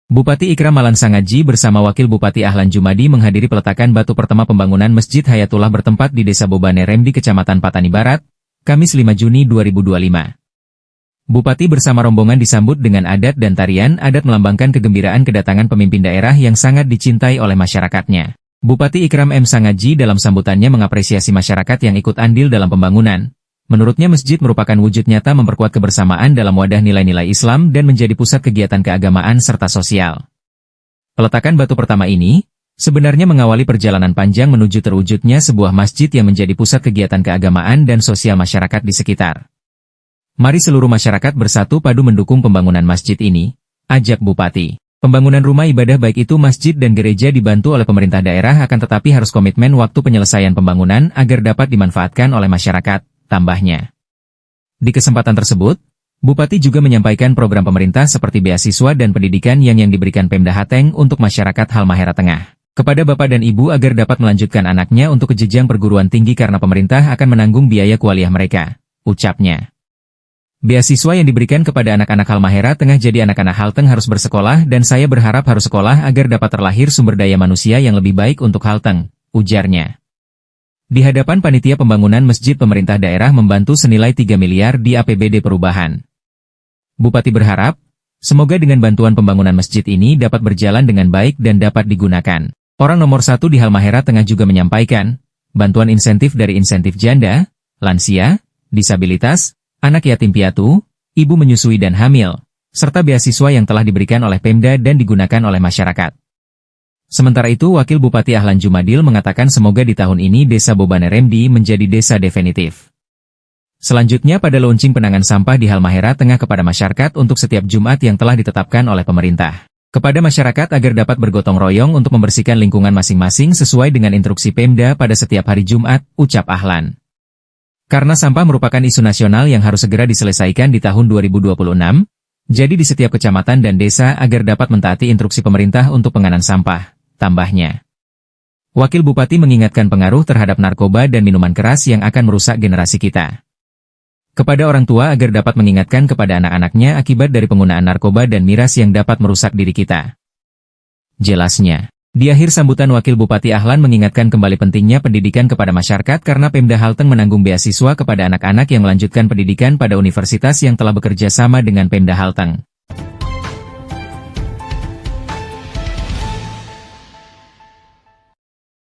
Bupati Ikram Malan Sangaji bersama Wakil Bupati Ahlan Jumadi menghadiri peletakan batu pertama pembangunan Masjid Hayatullah bertempat di Desa Bobane Remdi Kecamatan Patani Barat, Kamis 5 Juni 2025. Bupati bersama rombongan disambut dengan adat dan tarian adat melambangkan kegembiraan kedatangan pemimpin daerah yang sangat dicintai oleh masyarakatnya. Bupati Ikram M. Sangaji dalam sambutannya mengapresiasi masyarakat yang ikut andil dalam pembangunan. Menurutnya masjid merupakan wujud nyata memperkuat kebersamaan dalam wadah nilai-nilai Islam dan menjadi pusat kegiatan keagamaan serta sosial. Peletakan batu pertama ini sebenarnya mengawali perjalanan panjang menuju terwujudnya sebuah masjid yang menjadi pusat kegiatan keagamaan dan sosial masyarakat di sekitar. Mari seluruh masyarakat bersatu padu mendukung pembangunan masjid ini, ajak Bupati. Pembangunan rumah ibadah baik itu masjid dan gereja dibantu oleh pemerintah daerah akan tetapi harus komitmen waktu penyelesaian pembangunan agar dapat dimanfaatkan oleh masyarakat, tambahnya. Di kesempatan tersebut, Bupati juga menyampaikan program pemerintah seperti beasiswa dan pendidikan yang diberikan Pemda Hateng untuk masyarakat Halmahera Tengah. Kepada Bapak dan Ibu agar dapat melanjutkan anaknya untuk ke jenjang perguruan tinggi karena pemerintah akan menanggung biaya kuliah mereka, ucapnya. Beasiswa yang diberikan kepada anak-anak Halmahera Tengah jadi anak-anak Halteng harus bersekolah dan saya berharap harus sekolah agar dapat terlahir sumber daya manusia yang lebih baik untuk Halteng, ujarnya. Di hadapan panitia pembangunan masjid pemerintah daerah membantu senilai 3 miliar di APBD perubahan. Bupati berharap, semoga dengan bantuan pembangunan masjid ini dapat berjalan dengan baik dan dapat digunakan. Orang nomor 1 di Halmahera Tengah juga menyampaikan, bantuan insentif dari insentif janda, lansia, disabilitas, anak yatim piatu, ibu menyusui dan hamil, serta beasiswa yang telah diberikan oleh Pemda dan digunakan oleh masyarakat. Sementara itu Wakil Bupati Ahlan Jumadil mengatakan semoga di tahun ini Desa Bobane Remdi menjadi desa definitif. Selanjutnya pada launching penanganan sampah di Halmahera Tengah kepada masyarakat untuk setiap Jumat yang telah ditetapkan oleh pemerintah. Kepada masyarakat agar dapat bergotong royong untuk membersihkan lingkungan masing-masing sesuai dengan instruksi Pemda pada setiap hari Jumat, ucap Ahlan. Karena sampah merupakan isu nasional yang harus segera diselesaikan di tahun 2026, jadi di setiap kecamatan dan desa agar dapat mentaati instruksi pemerintah untuk penanganan sampah, tambahnya. Wakil Bupati mengingatkan pengaruh terhadap narkoba dan minuman keras yang akan merusak generasi kita. Kepada orang tua agar dapat mengingatkan kepada anak-anaknya akibat dari penggunaan narkoba dan miras yang dapat merusak diri kita. Jelasnya. Di akhir sambutan Wakil Bupati Ahlan mengingatkan kembali pentingnya pendidikan kepada masyarakat karena Pemda Halteng menanggung beasiswa kepada anak-anak yang melanjutkan pendidikan pada universitas yang telah bekerja sama dengan Pemda Halteng.